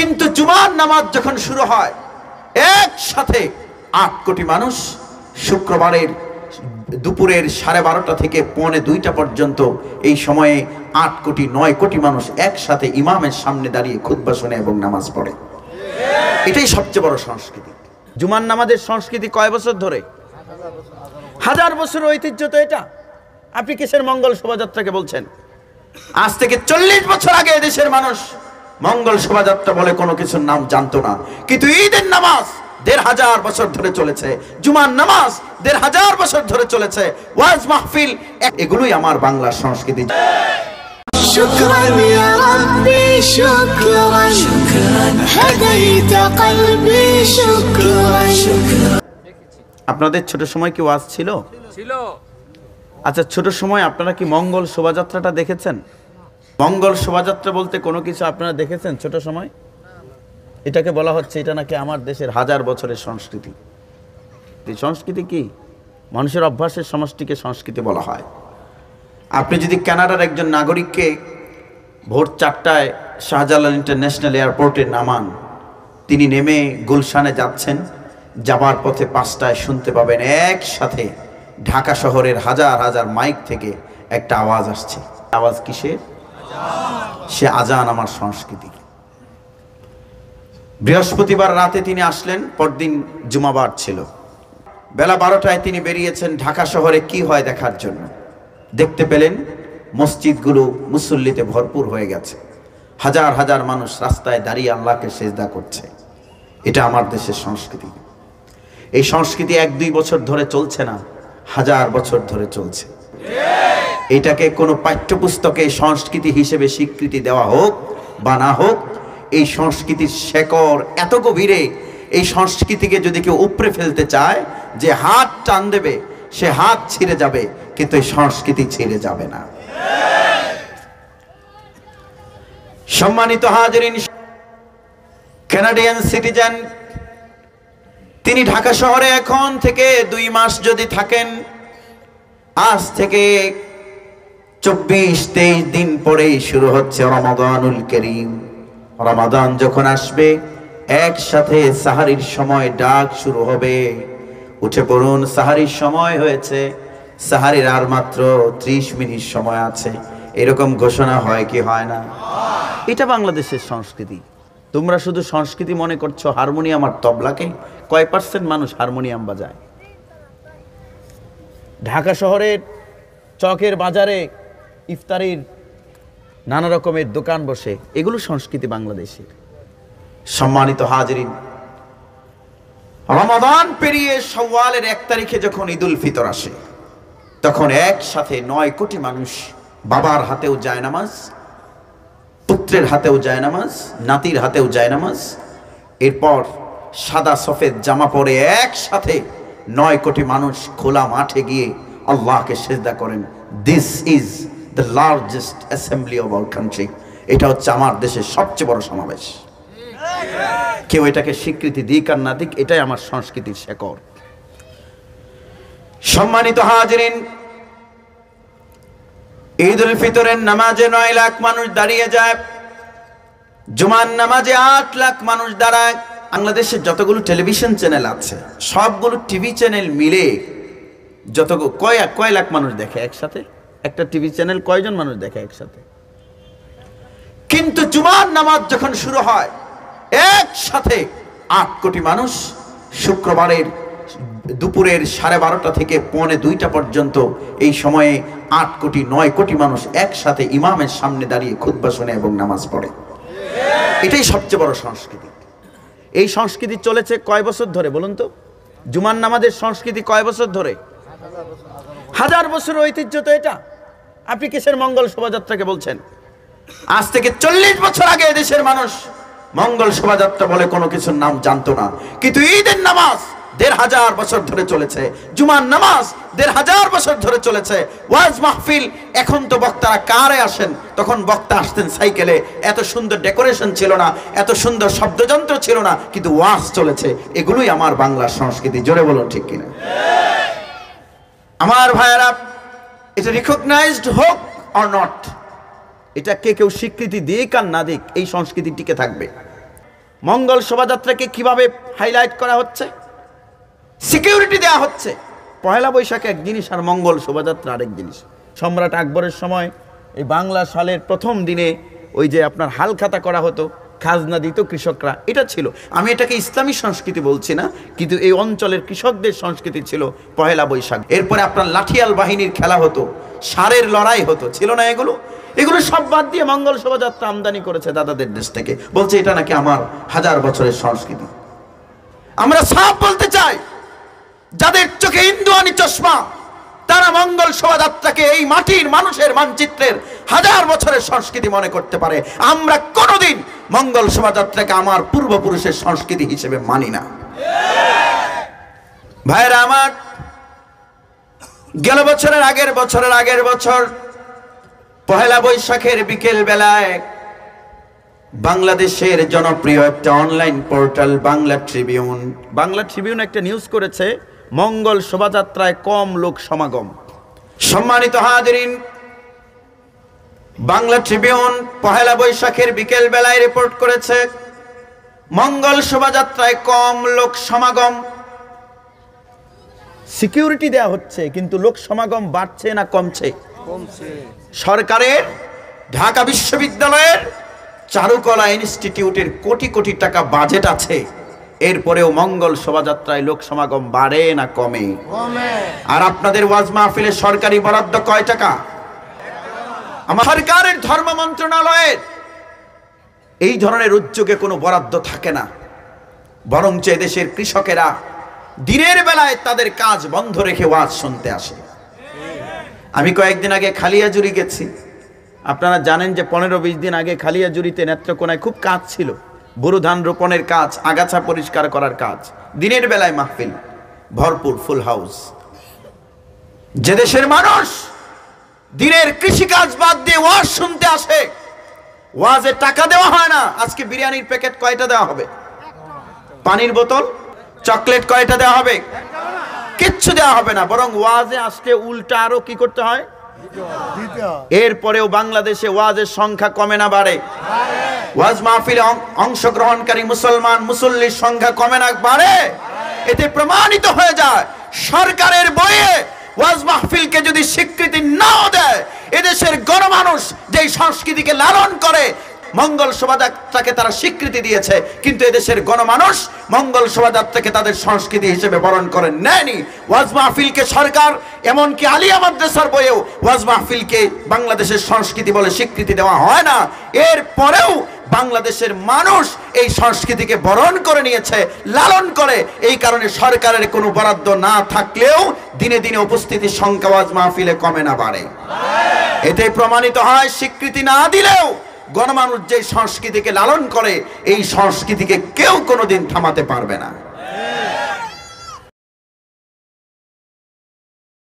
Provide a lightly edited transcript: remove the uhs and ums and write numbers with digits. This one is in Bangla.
কিন্তু জুমার নামাজ যখন শুরু হয় একসাথে 8 কোটি মানুষ শুক্রবারের দুপুরের 12:30 থেকে 1:45 পর্যন্ত এই সময়ে 8 কোটি 9 কোটি মানুষ একসাথে ইমামের সামনে দাঁড়িয়ে খুতবা শুনে এবং নামাজ পড়ে। এটাই সবচেয়ে বড় সংস্কৃতি। জুমার নামাজের সংস্কৃতি কয় বছর ধরে? 1000 বছর ঐতিহ্য তো এটা। আপনি কিসের মঙ্গল শোভাযাত্রাকে বলছেন? আজ থেকে 40 বছর আগে দেশের মানুষ মঙ্গল শোভাযাত্রা বলে কোনো কিছুর নাম জানতো না, কিন্তু ঈদের নামাজ 1500 বছর ধরে চলেছে, জুমার নামাজ 1500 বছর ধরে চলেছে, ওয়াজ মাহফিল, এগুলোই আমার বাংলার সংস্কৃতি। শুকরান ইয়া রাব্বি শুকরান, হাদাইত কলবি শুকরান। আপনাদের ছোট সময় কি ওয়াজ ছিল? আচ্ছা, ছোট সময় আপনারা কি মঙ্গল শোভাযাত্রাটা দেখেছেন? মঙ্গল শোভাযাত্রা বলতে কোনো কিছু আপনারা দেখেছেন ছোট সময়? এটাকে বলা হচ্ছে এটা নাকি আমার দেশের 1000 বছরের সংস্কৃতি। এই সংস্কৃতি কি? মানুষের অভ্যাসের সমষ্টিকে সংস্কৃতি বলা হয়। আপনি যদি কানাডার একজন নাগরিককে ভোর 4টায় শাহজালাল ইন্টারন্যাশনাল এয়ারপোর্টে নামান, তিনি নেমে গুলশানে যাচ্ছেন, যাবার পথে 5টায় শুনতে পাবেন একসাথে ঢাকা শহরের হাজার হাজার মাইক থেকে একটা আওয়াজ আসছে। আওয়াজ কিসের? সে আজান আমার সংস্কৃতি। বৃহস্পতিবার রাতে তিনি আসলেন, পরদিন জুমাবার ছিল। বেলা 12টায় তিনি বেরিয়েছেন ঢাকা শহরে কি হয় দেখার জন্য। দেখতে পেলেন মসজিদগুলো মুসল্লিতে ভরপুর হয়ে গেছে, হাজার হাজার মানুষ রাস্তায় দাঁড়িয়ে আল্লাহকে সেজদা করছে। এটা আমার দেশের সংস্কৃতি। এই সংস্কৃতি 1-2 বছর ধরে চলছে না, 1000 বছর ধরে চলছে। এটাকে কোনো পাঠ্যপুস্তকে সংস্কৃতি হিসেবে স্বীকৃতি দেওয়া হোক বা না হোক, এই সংস্কৃতির শেকড় এত গভীরে, এই সংস্কৃতিকে যদি কেউ উপড়ে ফেলতে চায়, যে হাত টান দেবে সে হাত ছিঁড়ে যাবে, কিন্তু এই সংস্কৃতি ছিঁড়ে যাবে না। সম্মানিত হাজিরিন, কানাডিয়ান সিটিজেন, তিনি ঢাকা শহরে এখন থেকে 2 মাস যদি থাকেন, আজ থেকে 24-23 দিন পরেই শুরু হচ্ছে রমাদানুল কারীম। রমাদান যখন আসবে, একসাথে সাহারির সময় ডাক শুরু হবে, উঠে পড়ুন, সাহারির সময় হয়েছে, সাহারির আর মাত্র 30 মিনিট সময় আছে, এরকম ঘোষণা হয় কি হয় না? এটা বাংলাদেশের সংস্কৃতি। তোমরা শুধু সংস্কৃতি মনে করছো হারমোনিয়াম আর তবলাকে। কয় % মানুষ হারমোনিয়াম বাজায়? ঢাকা শহরের চকের বাজারে ইফতারির নানা রকমের দোকান বসে, এগুলো সংস্কৃতি বাংলাদেশের। সম্মানিত হাজিরিন, রমাদান পেরিয়ে শাওয়ালের 1 তারিখে যখন ঈদুল ফিতর আসে, তখন একসাথে 9 কোটি মানুষ, বাবার হাতেও জায়নামাজ, পুত্রের হাতেও জায়নামাজ, নাতির হাতেও জায়নামাজ, এরপর সাদা সফেদ জামা পরে একসাথে 9 কোটি মানুষ খোলা মাঠে গিয়ে আল্লাহকে সেজদা করেন। This is the largest assembly of our country. এটা হচ্ছে আমার দেশের সবচেয়ে বড় সমাবেশ। কেউ এটাকে স্বীকৃতি দিক আর না দিক, এটাই আমার সংস্কৃতির শেকড়। সম্মানিত হাজিরিন, ঈদুল ফিতরের নামাজে 9 লাখ মানুষ দাঁড়িয়ে যায়, জুমার নামাজে 8 লাখ মানুষ দাঁড়ায়। বাংলাদেশের যতগুলো টেলিভিশন চ্যানেল আছে, সবগুলো টিভি চ্যানেল মিলে যতগুলো কয় লাখ মানুষ দেখে একসাথে? একটা টিভি চ্যানেল কয়জন মানুষ দেখে একসাথে? কিন্তু জুমার নামাজ যখন শুরু হয়, একসাথে 8 কোটি মানুষ শুক্রবারের দুপুরের 12:30 থেকে 1:45 পর্যন্ত এই সময়ে 8 কোটি 9 কোটি মানুষ একসাথে ইমামের সামনে দাঁড়িয়ে খুতবা শুনে এবং নামাজ পড়ে। এটাই সবচেয়ে বড় সংস্কৃতি। এই সংস্কৃতি চলেছে কয় বছর ধরে বলুন তো? জুমার নামাজের সংস্কৃতি কয় বছর ধরে? 1000 বছর ঐতিহ্য তো এটা। আপনি কিসের মঙ্গল শোভাযাত্রাকে বলছেন? আজ থেকে 40 বছর আগে দেশের মানুষ মঙ্গল শোভাযাত্রা বলে কোনো কিছুর নাম জানতো না, কিন্তু ঈদের নামাজ 1500 বছর ধরে চলেছে, জুমার নামাজ 1500 বছর ধরে চলেছে, ওয়াজ মাহফিল। এখন তো বক্তারা কারে আসেন, তখন বক্তা আসতেন সাইকেলে, এত সুন্দর ডেকোরেশন ছিল না, এত সুন্দর শব্দযন্ত্র ছিল না, কিন্তু ওয়াজ চলেছে। এগুলোই আমার বাংলার সংস্কৃতি। জোরে বলুন ঠিক কিনা? আমার ভাইয়েরা, এটা রিকগনাইজড হোক অর নট, এটা কেউ স্বীকৃতি দিক আর না দিক, এই সংস্কৃতি টিকে থাকবে। মঙ্গল শোভাযাত্রাকে কিভাবে হাইলাইট করা হচ্ছে, সিকিউরিটি দেওয়া হচ্ছে। পহেলা বৈশাখে এক জিনিস আর মঙ্গল শোভাযাত্রা আরেক জিনিস। সম্রাট আকবরের সময় এই বাংলা সালের প্রথম দিনে ওই যে আপনার হালখাতা করা হতো, খাজনা দিত কৃষকরা, এটা ছিল। আমি এটাকে ইসলামী সংস্কৃতি বলছি না, কিন্তু এই অঞ্চলের কৃষকদের সংস্কৃতি ছিল পহেলা বৈশাখ। এরপরে আপনার লাঠিয়াল বাহিনীর খেলা হতো, ষাঁড়ের লড়াই হতো, ছিল না এগুলো? এগুলো সব বাদ দিয়ে মঙ্গল শোভাযাত্রা আমদানি করেছে দাদাদের দেশ থেকে, বলছে এটা নাকি আমার হাজার বছরের সংস্কৃতি। আমরা সাফ বলতে চাই, যাদের চোখে ইন্দুয়ানি চশমা, তারা মঙ্গল শোভাযাত্রাকে এই মাটির মানুষের মানচিত্রের হাজার বছরের সংস্কৃতি মনে করতে পারে। আমরা কোনোদিন মঙ্গল শোভাযাত্রাকে আমার পূর্বপুরুষের সংস্কৃতি হিসেবে মানি না। ভাইরা আমার, গেল বছরের আগের বছর পহেলা বৈশাখের বিকেল বেলায় বাংলাদেশের জনপ্রিয় একটা অনলাইন পোর্টাল বাংলা ট্রিবিউন একটা নিউজ করেছে, মঙ্গল শোভাযাত্রায় কম লোক সমাগম। সম্মানিত হাজিরিন, বাংলা ট্রিবিউন পহেলা বৈশাখের বিকেল বেলায় রিপোর্ট করেছে মঙ্গল শোভাযাত্রায় কম লোক সমাগম। সিকিউরিটি দেওয়া হচ্ছে, কিন্তু লোক সমাগম বাড়ছে না কমছে? সরকারের ঢাকা বিশ্ববিদ্যালয়ের চারুকলা ইনস্টিটিউটের কোটি কোটি টাকা বাজেট আছে, এরপরেও মঙ্গল শোভাযাত্রায় লোক সমাগম বাড়ে না কমে? আর আপনাদের ওয়াজ মাহফিলে সরকারি বরাদ্দ কয় টাকা? আমার সরকারের ধর্ম মন্ত্রণালয়ের এই ধরনের উদ্যোগে কোনো বরাদ্দ থাকে না, বরঞ্চ দেশের কৃষকেরা দিনের বেলায় তাদের কাজ বন্ধ রেখে ওয়াজ শুনতে আসে। আমি কয়েকদিন আগে খালিয়াজুরি গেছি। আপনারা জানেন যে 15-20 দিন আগে খালিয়াজুরিতে নেত্রকোনায় খুব কাজ ছিল, বোরো ধান রোপণের কাজ, আগাছা পরিষ্কার করার কাজ। দিনের বেলায় মাহফিল ভরপুর, ফুল হাউস। যে দেশের মানুষ দিনের কৃষিকাজ বাদ দিয়ে ওয়াজ শুনতে আসে, ওয়াজে টাকা দেওয়া হয় না। আজকে বিরিয়ানির প্যাকেট কয়টা দেওয়া হবে? পানির বোতল, চকলেট কয়টা দেওয়া হবে? কিচ্ছু দেওয়া হবে না, বরং ওয়াজে আসলে উল্টা আরো কি করতে হয়? এরপরেও বাংলাদেশে ওয়াজের সংখ্যা কমে না বাড়ে? ওয়াজ মাহফিলে অংশগ্রহণকারী মুসলমান মুসল্লির সংখ্যা কমে না বাড়ে? এতে প্রমাণিত হয়ে যায় সরকারের বইয়ে ওয়াজ মাহফিলকে যদি স্বীকৃতি নাও দেয়, এদেশের গণমানুষ যেই সংস্কৃতিকে লালন করে, মঙ্গল শোভাযাত্রাকে তারা স্বীকৃতি দিয়েছে, কিন্তু এদেশের গণমানুষ মঙ্গল শোভাযাত্রাকে তাদের সংস্কৃতি হিসেবে বরণ করে নেয়নি। ওয়াজ মাহফিলকে সরকার, এমনকি আলিয়া মাদ্রাসার বইয়েও ওয়াজ মাহফিলকে বাংলাদেশের সংস্কৃতি বলে স্বীকৃতি দেওয়া হয় না। এরপরেও বাংলাদেশের মানুষ এই সংস্কৃতিকে বরণ করে নিয়েছে, লালন করে। এই কারণে সরকারের কোনো বরাদ্দ না থাকলেও দিনে দিনে উপস্থিতির সংখ্যা ওয়াজ মাহফিলে কমে না বাড়ে? এতে প্রমাণিত হয় স্বীকৃতি না দিলেও গণমানুষ যে সংস্কৃতিকে লালন করে, এই সংস্কৃতিকে কেউ কোনোদিন থামাতে পারবে না।